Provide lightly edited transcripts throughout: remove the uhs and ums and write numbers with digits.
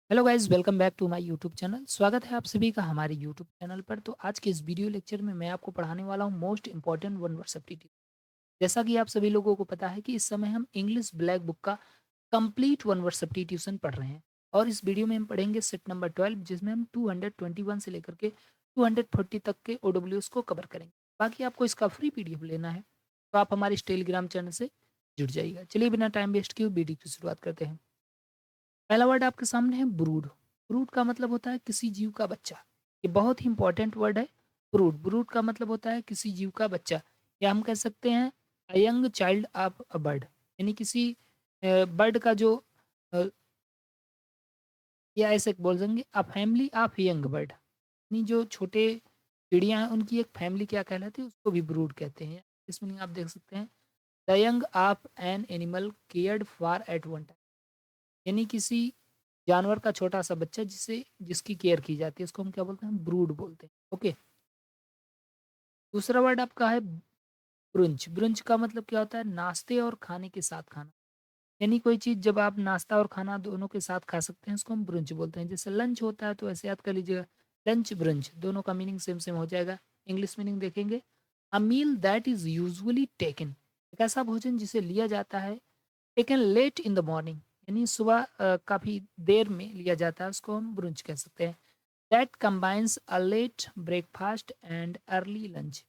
Hello guys, welcome back to my YouTube channel. स्वागत है आप सभी का हमारे यूट्यूब चैनल पर। तो आज के इस वीडियो लेक्चर में मैं आपको पढ़ाने वाला हूँ most important one word substitute. जैसा कि आप सभी लोगों को पता है कि इस समय हम इंग्लिश ब्लैक बुक का कंप्लीट वन वर्ड सब्स्टिट्यूशन पढ़ रहे हैं। और इस वीडियो में हम पढ़ेंगे सेट नंबर 12, जिसमें हम 221 से लेकर के 240 तक के OWS को कवर करेंगे। बाकी आपको इसका फ्री PDF लेना है तो आप हमारे इस टेलीग्राम चैनल से जुड़ जाइएगा। चलिए बिना टाइम वेस्ट किए वीडियो की शुरुआत करते हैं। पहला वर्ड आपके सामने है ब्रूड। ब्रूड का मतलब होता है किसी जीव का बच्चा। ये बहुत ही इंपॉर्टेंट वर्ड है। ब्रूड ब्रूड का मतलब होता है किसी जीव का बच्चा, या हम कह सकते हैं a young child of a bird, यानी किसी बर्ड का जो अ, या ऐसे बोल देंगे a family of young bird, यानी जो छोटे चिड़िया हैं उनकी एक फैमिली क्या कहलाती है, उसको भी ब्रूड कहते हैं। इस मीनिंग आप देख सकते हैं, the young of an animal cared for at one time, यानी किसी जानवर का छोटा-सा बच्चा जिसे जिसकी केयर की जाती है, उसको हम क्या बोलते हैं? ब्रूड बोलते हैं। ओके। दूसरा वर्ड आपका है ब्रुंच। ब्रुंच का मतलब क्या होता है? नाश्ते और खाने के साथ खाना। यानी कोई चीज़ जब आप नाश्ता और खाना दोनों के साथ खा सकते हैं, उसको हम ब्रुंच बोलते हैं। जैसे लंच होता है तो ऐसे याद कर लीजिएगा, लंच, ब्रंच दोनों का मीनिंग सेम सेम हो जाएगा। इंग्लिश मीनिंग देखेंगे, a meal that is usually taken, एक ऐसा भोजन जिसे लिया जाता है taken late in the morning, यानी सुबह काफ़ी देर में लिया जाता है, उसको हम ब्रंच कह सकते हैं। That combines a late breakfast and early lunch.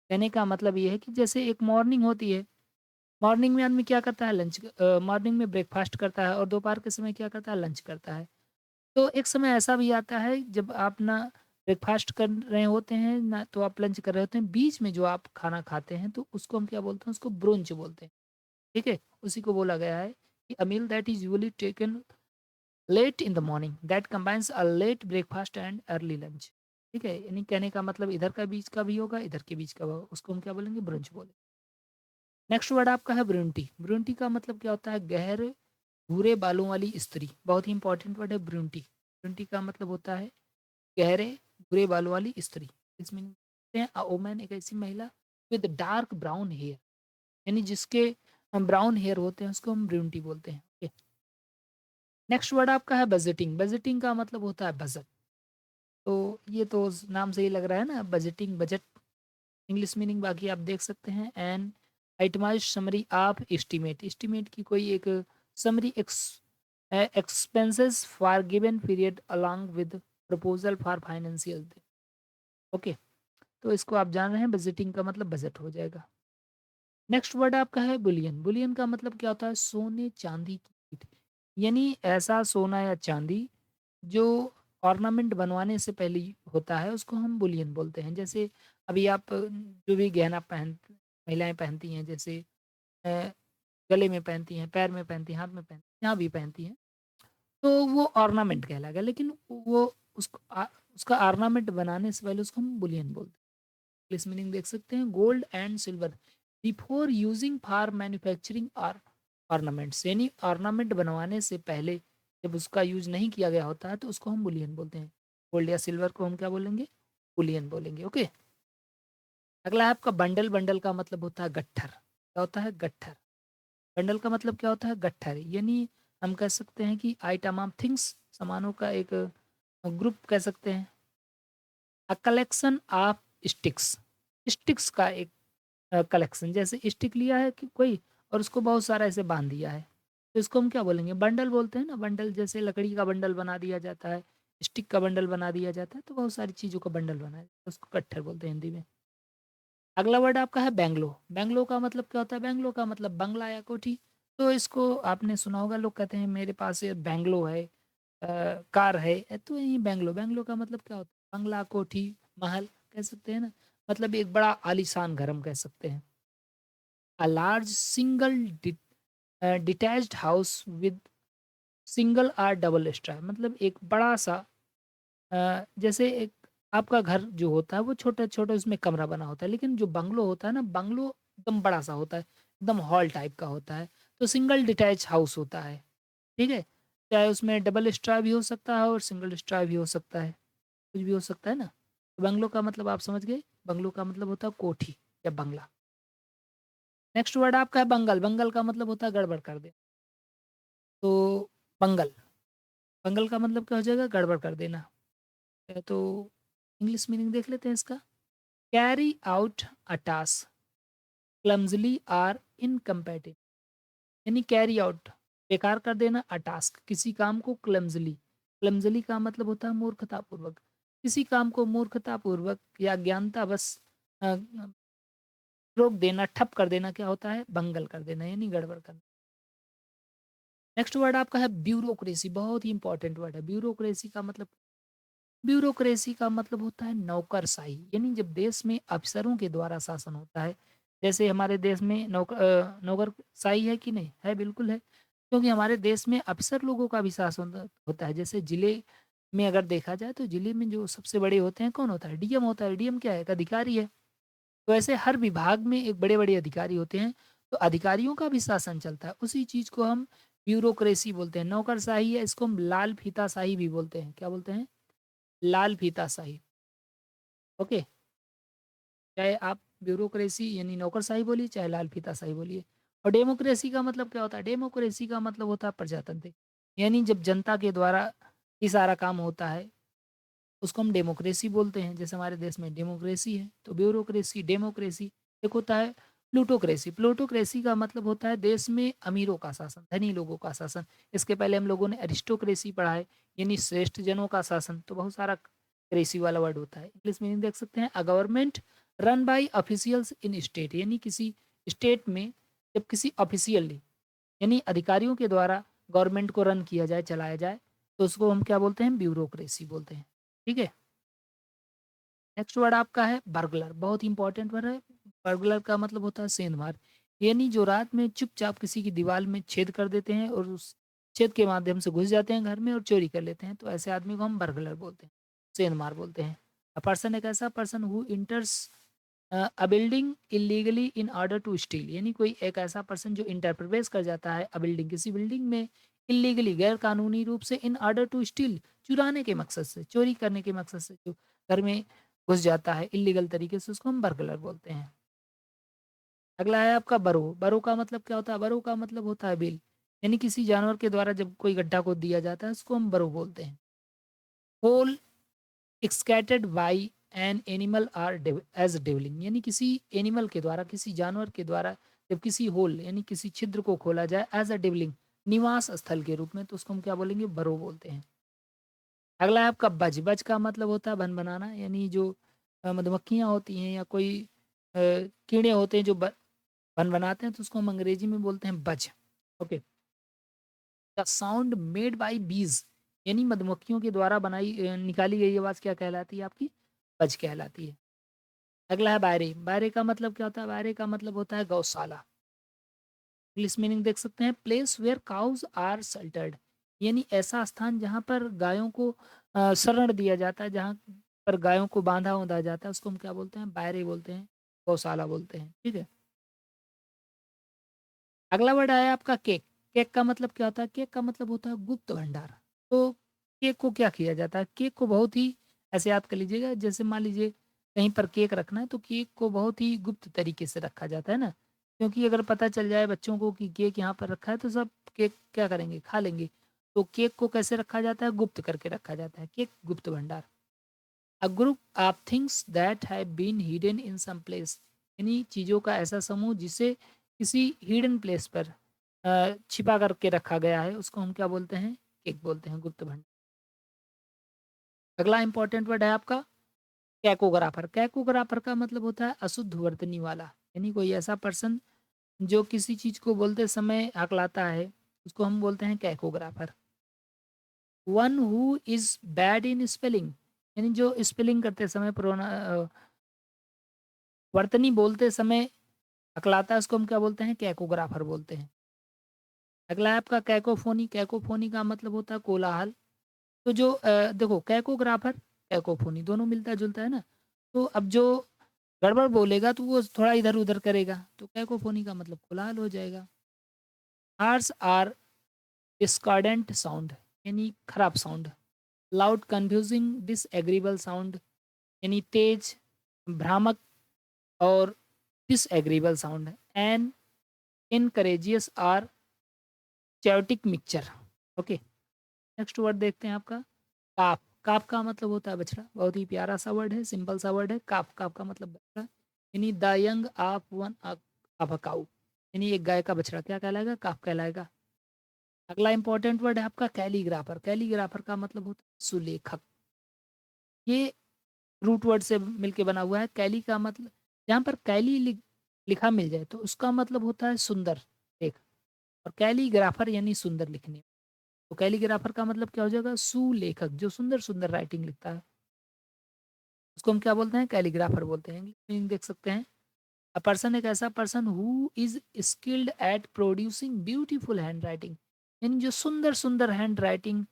कहने का मतलब ये है कि जैसे एक मॉर्निंग होती है, मॉर्निंग में आदमी क्या करता है? लंच, मॉर्निंग में ब्रेकफास्ट करता है और दोपहर के समय क्या करता है? लंच करता है। तो एक समय ऐसा भी आता है जब आप ना ब्रेकफास्ट कर रहे होते हैं, ना तो आप लंच कर रहे होते हैं, बीच में जो आप खाना खाते हैं तो उसको हम क्या बोलते हैं? उसको ब्रंच बोलते हैं। ठीक है? उसी को बोला गया है कि a meal that is usually taken late in the morning that combines a late breakfast and early lunch. ठीक है? यानी कहने का मतलब इधर का बीच का भी होगा, इधर के बीच का होगा, उसको हम क्या बोलेंगे? ब्रंच बोलेंगे। नेक्स्ट वर्ड आपका है ब्रुनटी। ब्रुनटी का मतलब क्या होता है? गहरे भूरे बालों वाली स्त्री। बहुत ही इंपॉर्टेंट वर्ड है ब्रुनटी। ब्रुनटी का मतलब होता है गहरे भूरे बालों वाली स्त्री। इस मीनिंग हैं अ वुमन, एक ऐसी महिला विद डार्क ब्राउन हेयर, यानी जिसके ब्राउन हेयर होते हैं उसको हम ब्रुनटी बोलते हैं। ओके। नेक्स्ट वर्ड आपका है बजटिंग। बजटिंग का मतलब होता है बजट। तो ये तो नाम से ही लग रहा है ना, बजटिंग, बजट। इंग्लिश मीनिंग बाकी आप देख सकते हैं, an itemised summary of estimate. Estimate की कोई एक summary expenses for given period along with proposal for financial. Okay. तो इसको आप जान रहे हैं, बजटिंग का मतलब बजट हो जाएगा। नेक्स्ट वर्ड आपका है बुलियन। बुलियन का मतलब क्या होता है? सोने चांदी की ईंट, यानी ऐसा सोना या चांदी जो ऑर्नामेंट बनवाने से पहले होता है, उसको हम बुलियन बोलते हैं। जैसे अभी आप जो भी गहना महिलाएं पहनती हैं, जैसे अ, गले में पहनती हैं, पैर में पहनती हैं, हाथ में पहनती हैं, जहाँ भी पहनती हैं, तो वो ऑर्नामेंट कहलाएगा। लेकिन वो उसका ऑर्नामेंट बनाने से पहले उसको हम बुलियन बोलते हैं। इंग्लिश मीनिंग देख सकते हैं, gold and silver before using for manufacturing or ornaments, यानी ऑर्नामेंट बनवाने से पहले जब उसका यूज नहीं किया गया होता है तो उसको हम बुलियन बोलते हैं। गोल्ड या सिल्वर को हम क्या बोलेंगे? बुलियन बोलेंगे। ओके। अगला है आपका बंडल। बंडल का मतलब होता है गट्ठर। क्या होता है? गट्ठर। बंडल का मतलब क्या होता है? गट्ठर, यानी हम कह सकते हैं कि आइटम ऑफ थिंग्स, सामानों का एक ग्रुप कह सकते हैं। A collection of sticks. Sticks का एक कलेक्शन, जैसे स्टिक लिया है कि कोई और उसको बहुत सारा ऐसे बांध दिया है, तो इसको हम क्या बोलेंगे? बंडल बोलते हैं ना। बंडल जैसे लकड़ी का बंडल बना दिया जाता है, स्टिक का बंडल बना दिया जाता है, तो बहुत सारी चीज़ों का बंडल बनाया जाता है, उसको गट्ठर बोलते हैं हिंदी में। अगला वर्ड आपका है बैंगलो। बैंगलो का मतलब क्या होता है? बैंगलो का मतलब बंगला या कोठी। तो इसको आपने सुना होगा, लोग कहते हैं मेरे पास ये बैंगलो है, कार है, तो यही बैंगलो। बैंगलो का मतलब क्या होता है? बंगला, कोठी, महल कह सकते हैं ना। मतलब एक बड़ा आलीशान घर हम कह सकते हैं। A large single detached house with single or double storey, मतलब एक बड़ा सा जैसे एक आपका घर जो होता है वो छोटा-छोटा उसमें कमरा बना होता है, लेकिन जो बंगलो होता है ना, बंगलो एकदम बड़ा-सा होता है, एकदम हॉल टाइप का होता है। तो सिंगल डिटैच हाउस होता है, ठीक है? चाहे उसमें डबल स्ट्रा भी हो सकता है और सिंगल स्ट्रा भी हो सकता है, कुछ भी हो सकता है ना। तो बंगलो का मतलब आप समझ गए, बंगलो का मतलब होता है कोठी या बंगला। नेक्स्ट वर्ड आपका है बंगल। बंगल का मतलब होता है गड़बड़ कर दे। तो बंगल बंगल का मतलब क्या हो जाएगा? गड़बड़ कर देना। तो इंग्लिश मीनिंग देख लेते हैं इसका। Carry out a task clumsily or incompatible, यानी कैरी आउट बेकार कर देना, अ टास्क किसी काम को क्लमज़ली, क्लमज़ली का मतलब होता है मूर्खतापूर्वक, किसी काम को मूर्खतापूर्वक या अज्ञानतावश अ, रोक देना, ठप कर देना क्या होता है? बंगल कर देना यानी गड़बड़ करना। नेक्स्ट वर्ड आपका है ब्यूरोक्रेसी, बहुत ही इंपॉर्टेंट वर्ड है। ब्यूरोक्रेसी का मतलब होता है नौकरशाही, यानी जब देश में अफसरों के द्वारा शासन होता है। जैसे हमारे देश में नौकरशाही है कि नहीं? है, बिल्कुल है। क्योंकि हमारे देश में अफसर लोगों का भी शासन होता है। जैसे जिले में अगर देखा जाए तो जिले में जो सबसे बड़े होते हैं कौन होता है? डीएम होता है। डीएम क्या है? एक अधिकारी है। तो ऐसे हर विभाग में एक बड़े-बड़े अधिकारी होते हैं, तो अधिकारियों का भी शासन चलता है। उसी चीज़ को हम ब्यूरोक्रेसी बोलते हैं। नौकरशाही है, इसको हम लाल फीताशाही भी बोलते हैं। क्या बोलते हैं? लाल फीताशाही। ओके? चाहे आप ब्यूरोक्रेसी यानी नौकरशाही बोलिए, चाहे लाल फीताशाही बोलिए। और डेमोक्रेसी का मतलब क्या होता है? डेमोक्रेसी का मतलब होता है प्रजातंत्र, यानी जब जनता के द्वारा ही सारा काम होता है, उसको हम डेमोक्रेसी बोलते हैं। जैसे हमारे देश में डेमोक्रेसी है, तो ब्यूरोक्रेसी, डेमोक्रेसी। एक होता है प्लूटोक्रेसी। प्लूटोक्रेसी का मतलब होता है देश में अमीरों का शासन, धनी लोगों का शासन। इसके पहले हम लोगों ने अरिस्टोक्रेसी पढ़ा है, यानी श्रेष्ठ जनों का शासन। तो बहुत सारा क्रेसी वाला वर्ड होता है। इंग्लिश मीनिंग देख सकते हैं, a government run by officials in state, यानी किसी स्टेट में जब किसी ऑफिशियली यानी अधिकारियों के द्वारा गवर्नमेंट को रन किया जाए, चलाया जाए, तो उसको हम क्या बोलते हैं? ब्यूरोक्रेसी बोलते हैं। ठीक है? नेक्स्ट वर्ड आपका है बर्गलर, बहुत इंपॉर्टेंट वर्ड है। बर्गलर का मतलब होता है सेंधमार, यानी जो रात में चुपचाप किसी की दीवार में छेद कर देते हैं और उस छेद के माध्यम से घुस जाते हैं घर में और चोरी कर लेते हैं, तो ऐसे आदमी को हम बर्गलर बोलते हैं, सेंधमार बोलते हैं। अ पर्सन एक ऐसा person who enters a building illegally in order to steal, यानी कोई एक ऐसा पर्सन जो इंटर प्रवेश कर जाता है अ बिल्डिंग, किसी बिल्डिंग में, इल्लीगली गैर कानूनी रूप से, इन ऑर्डर टू स्टील चुराने के मकसद से, चोरी करने के मकसद से जो घर में घुस जाता है इल्लीगल तरीके से, उसको हम बर्गलर बोलते हैं। अगला है आपका बरो। बरो का मतलब क्या होता है? बरो का मतलब होता है बिल, यानी किसी जानवर के द्वारा जब कोई गड्ढा खोद दिया जाता है उसको हम बरो बोलते हैं। Hole excavated by an animal or as dwelling, यानी किसी एनिमल के द्वारा, किसी जानवर के द्वारा जब किसी होल यानी किसी छिद्र को खोला जाए एज अ डेवलिंग, निवास स्थल के रूप में, तो उसको हम क्या बोलेंगे? बरो बोलते हैं। अगला है आपका बज। बज का मतलब होता है भन बनाना, यानी जो मधुमक्खियाँ होती हैं या कोई कीड़े होते हैं जो भन बनाते हैं, तो उसको हम अंग्रेजी में बोलते हैं बज। Okay? The sound made by बीज, यानी मधुमक्खियों के द्वारा निकाली गई आवाज़ क्या कहलाती है आपकी? बज कहलाती है। अगला है बायरे। बायरे का मतलब क्या होता है? बायरे का मतलब होता है गौशाला। इंग्लिश मीनिंग देख सकते हैं, place where cows are sheltered, यानी ऐसा स्थान जहाँ पर गायों को शरण दिया जाता है, जहाँ पर गायों को बांधा जाता है, उसको हम क्या बोलते हैं? बायरे बोलते हैं, गौशाला बोलते हैं। ठीक है? अगला वर्ड आया आपका केक। केक का मतलब क्या होता है? केक का मतलब होता है गुप्त भंडार। तो केक को क्या किया जाता है? केक को बहुत ही ऐसे याद कर लीजिएगा, जैसे मान लीजिए कहीं पर केक रखना है तो केक को बहुत ही गुप्त तरीके से रखा जाता है ना, क्योंकि अगर पता चल जाए बच्चों को कि केक यहाँ पर रखा है तो सब केक क्या करेंगे? खा लेंगे। तो केक को कैसे रखा जाता है? गुप्त करके रखा जाता है। केक गुप्त भंडार। A group of things that have been hidden in some place, यानी चीज़ों का ऐसा समूह जिसे किसी हिडन प्लेस पर छिपा करके रखा गया है, उसको हम क्या बोलते हैं? केक बोलते हैं, गुप्त भंडार। अगला इंपॉर्टेंट वर्ड है आपका कैकोग्राफर। कैकोग्राफर का मतलब होता है अशुद्ध वर्तनी वाला, यानी कोई ऐसा पर्सन जो किसी चीज़ को बोलते समय हकलाता है, उसको हम बोलते हैं cacographer. One who is bad in spelling, यानी जो स्पेलिंग करते समय वर्तनी बोलते समय हकलाता है, उसको हम क्या बोलते हैं? कैकोग्राफर बोलते हैं। अगला है आपका कैकोफोनी। कैकोफोनी का मतलब होता है कोलाहल। तो जो देखो कैकोग्राफर, कैकोफोनी दोनों मिलता-जुलता है ना, तो अब जो गड़बड़ बोलेगा तो वो थोड़ा इधर-उधर करेगा, तो कैकोफोनी का मतलब कोलाहल हो जाएगा। हार्श आर डिस्कॉर्डेंट साउंड, यानी खराब sound. Loud confusing disagreeable sound, यानी तेज, भ्रामक और disagreeable sound. And incongruous or chaotic mixture. Okay? Next word देखते हैं आपका काफ। काफ का मतलब होता है बछड़ा। बहुत ही प्यारा सा वर्ड है, सिंपल सा वर्ड है काफ। काफ का मतलब बछड़ा, यानी the young of one of a cow, यानी एक गाय का बछड़ा क्या कहलाएगा? काफ कहलाएगा। अगला इंपॉर्टेंट वर्ड है आपका कैलीग्राफर। कैलीग्राफर का मतलब होता है सुलेखक। ये रूट वर्ड से मिलके बना हुआ है। कैली का मतलब, जहाँ पर कैली लिखा मिल जाए तो उसका मतलब होता है सुंदर लेख, और कैलीग्राफर यानी सुंदर लिखने। तो कैलीग्राफर का मतलब क्या हो जाएगा? सुलेखक, जो सुंदर सुंदर राइटिंग लिखता है उसको हम क्या बोलते हैं? कैलीग्राफर बोलते हैं। इंग्लिश मीनिंग देख सकते हैं, अ पर्सन एक ऐसा person who is skilled at producing beautiful handwriting, यानी जो सुंदर सुंदर हैंड राइटिंग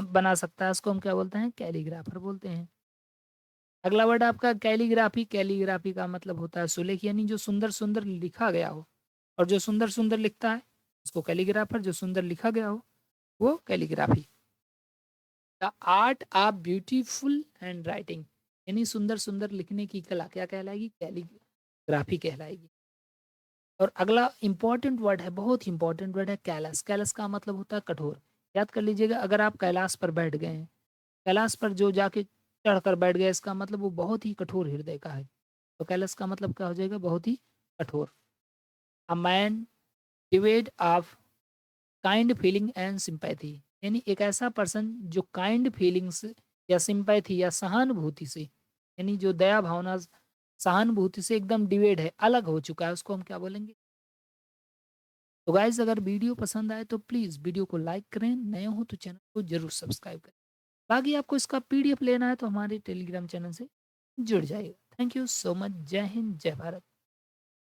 बना सकता है उसको हम क्या बोलते हैं? कैलीग्राफर बोलते हैं। अगला वर्ड आपका कैलीग्राफी। कैलीग्राफी का मतलब होता है सुलेख, यानी जो सुंदर सुंदर लिखा गया हो, और जो सुंदर सुंदर लिखता है उसको कैलीग्राफर, जो सुंदर लिखा गया हो वो calligraphy. The art of beautiful handwriting, यानी सुंदर सुंदर लिखने की कला क्या कहलाएगी? कैलीग्राफी कहलाएगी। और अगला इंपॉर्टेंट वर्ड है, बहुत ही इंपॉर्टेंट वर्ड है कैलस। कैलस का मतलब होता है कठोर। याद कर लीजिएगा, अगर आप कैलाश पर बैठ गए हैं, कैलाश पर जो जाके चढ़कर बैठ गया, इसका मतलब वो बहुत ही कठोर हृदय का है। तो कैलस का मतलब क्या हो जाएगा? बहुत ही कठोर। A man divided of kind feeling and sympathy, यानी एक ऐसा पर्सन जो काइंड फीलिंग्स या सिंपैथी या सहानुभूति से, यानी जो दया भावना सहानुभूति से एकदम डिवेड है, अलग हो चुका है, उसको हम क्या बोलेंगे? तो गाइज अगर वीडियो पसंद आए तो प्लीज़ वीडियो को लाइक करें, नए हो तो चैनल को जरूर सब्सक्राइब करें। बाकी आपको इसका पीडीएफ लेना है तो हमारे टेलीग्राम चैनल से जुड़ जाइएगा। Thank you so much. जय हिंद, जय भारत।